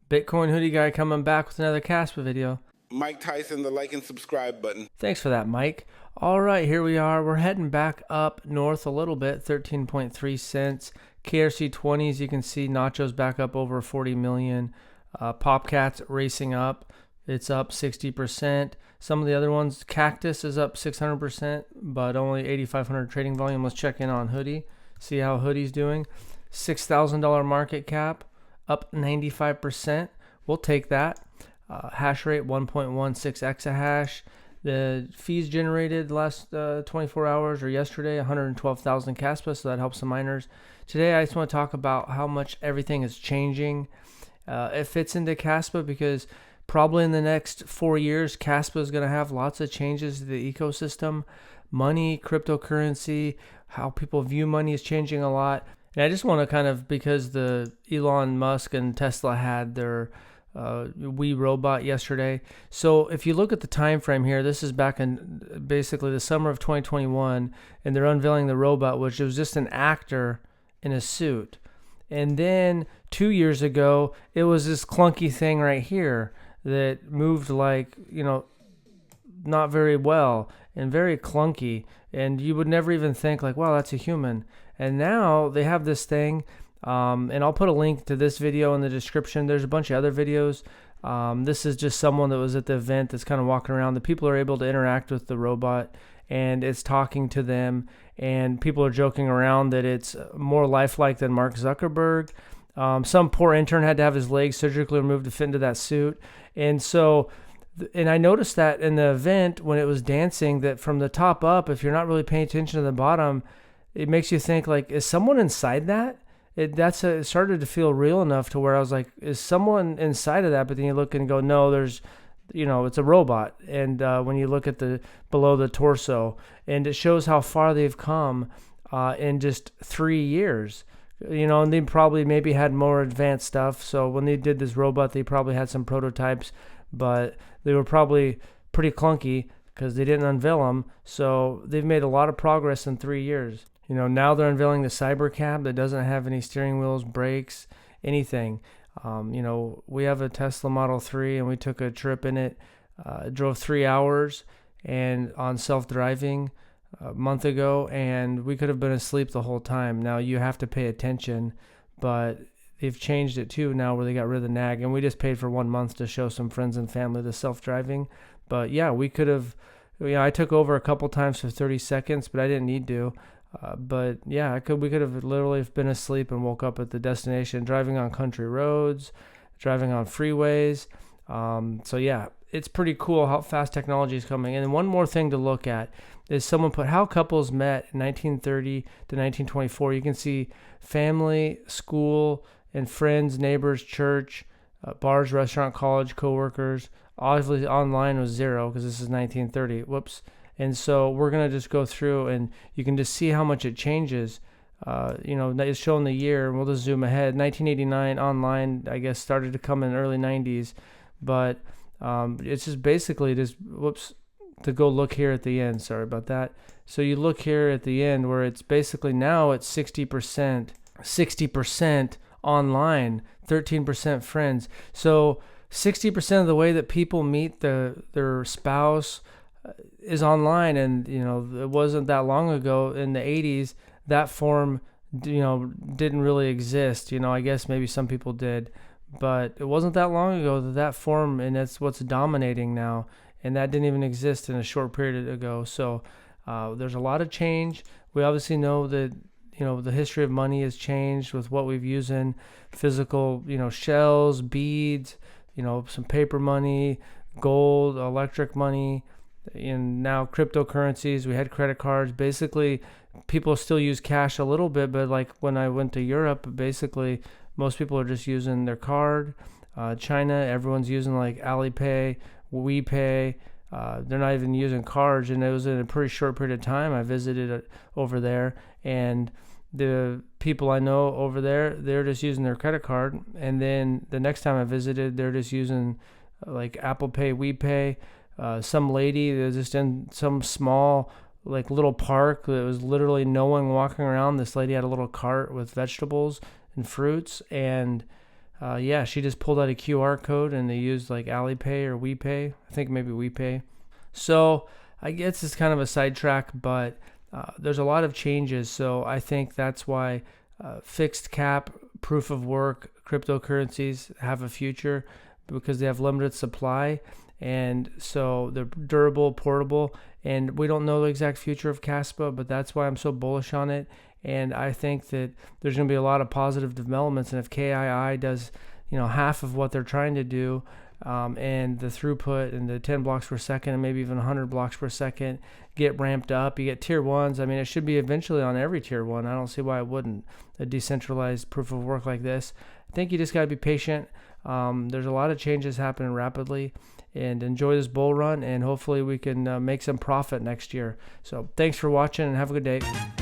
Bitcoin hoodie guy coming back with another Kaspa video. Mike Tyson, the like and subscribe button. Thanks for that, Mike. All right, here we are. We're heading back up north a little bit, 13.3 cents. KRC 20s, you can see Nacho's back up over 40 million. Popcat's racing up. It's up 60%. Some of the other ones, Cactus is up 600%, but only 8,500 trading volume. Let's check in on Hoodie, see how Hoodie's doing. $6,000 market cap, up 95%. We'll take that. Hash rate 1.16 exahash. The fees generated last 24 hours or yesterday, 112,000 Kaspa, so that helps the miners. Today, I just want to talk about how much everything is changing. It fits into Kaspa because probably in the next 4 years, Kaspa is going to have lots of changes to the ecosystem. Money, cryptocurrency, how people view money is changing a lot. And I just want to kind of, because the Elon Musk and Tesla had their Wii robot yesterday. So if you look at the time frame here, this is back in basically the summer of 2021, and they're unveiling the robot, which was just an actor in a suit. And then 2 years ago, it was this clunky thing right here that moved like, not very well and very clunky. And you would never even think like, wow, that's a human. And now they have this thing. And I'll put a link to this video in the description. There's a bunch of other videos. This is just someone that was at the event that's kind of walking around. The people are able to interact with the robot, and it's talking to them. And people are joking around that it's more lifelike than Mark Zuckerberg. Some poor intern had to have his legs surgically removed to fit into that suit. And so, and I noticed that in the event when it was dancing, that from the top up, if you're not really paying attention to the bottom, it makes you think like, is someone inside that? It started to feel real enough to where I was like, is someone inside of that? But then you look and go, no, there's, it's a robot. And when you look at below the torso, and it shows how far they've come in just 3 years, and they probably maybe had more advanced stuff. So when they did this robot, they probably had some prototypes, but they were probably pretty clunky because they didn't unveil them. So they've made a lot of progress in 3 years. Now they're unveiling the Cybercab that doesn't have any steering wheels, brakes, anything. We have a Tesla Model 3, and we took a trip in it. Drove 3 hours and on self-driving a month ago, and we could have been asleep the whole time. Now you have to pay attention, but they've changed it too now where they got rid of the nag, and we just paid for 1 month to show some friends and family the self-driving. But yeah, we could have, I took over a couple times for 30 seconds, but I didn't need to. But yeah, we could have literally been asleep and woke up at the destination, driving on country roads, driving on freeways. So yeah, it's pretty cool how fast technology is coming. And one more thing to look at is someone put how couples met in 1930 to 1924. You can see family, school, and friends, neighbors, church, bars, restaurant, college, coworkers. Obviously online was 0 because this is 1930. Whoops. And so we're going to just go through, and you can just see how much it changes. It's showing the year, and we'll just zoom ahead. 1989 online, I guess, started to come in the early 90s. But it's just basically to go look here at the end. Sorry about that. So you look here at the end where it's basically now it's 60% online, 13% friends. So 60% of the way that people meet their spouse is online, and it wasn't that long ago in the 80s that form didn't really exist. I guess maybe some people did, but it wasn't that long ago that form, and that's what's dominating now, and that didn't even exist in a short period ago. So there's a lot of change. We obviously know that the history of money has changed with what we've used in physical shells, beads, some paper money, gold, electric money, and now cryptocurrencies. We had credit cards. Basically, people still use cash a little bit, but like when I went to Europe, basically most people are just using their card. China, everyone's using like Alipay, WePay. They're not even using cards, and it was in a pretty short period of time I visited over there, and the people I know over there, they're just using their credit card, and then the next time I visited, they're just using like Apple Pay, WePay. Some lady that was just in some small like little park that was literally no one walking around. This lady had a little cart with vegetables and fruits, and Yeah, she just pulled out a QR code and they used like Alipay or WePay. I think maybe WePay. So I guess it's kind of a sidetrack, but there's a lot of changes. So I think that's why fixed cap, proof of work, cryptocurrencies have a future because they have limited supply. And so they're durable, portable, and we don't know the exact future of Kaspa, but that's why I'm so bullish on it. And I think that there's going to be a lot of positive developments. And if KII does, half of what they're trying to do, and the throughput and the 10 blocks per second and maybe even 100 blocks per second get ramped up, you get tier ones. I mean, it should be eventually on every tier one. I don't see why it wouldn't. A decentralized proof of work like this. I think you just got to be patient. There's a lot of changes happening rapidly, and enjoy this bull run, and hopefully we can make some profit next year. So thanks for watching and have a good day.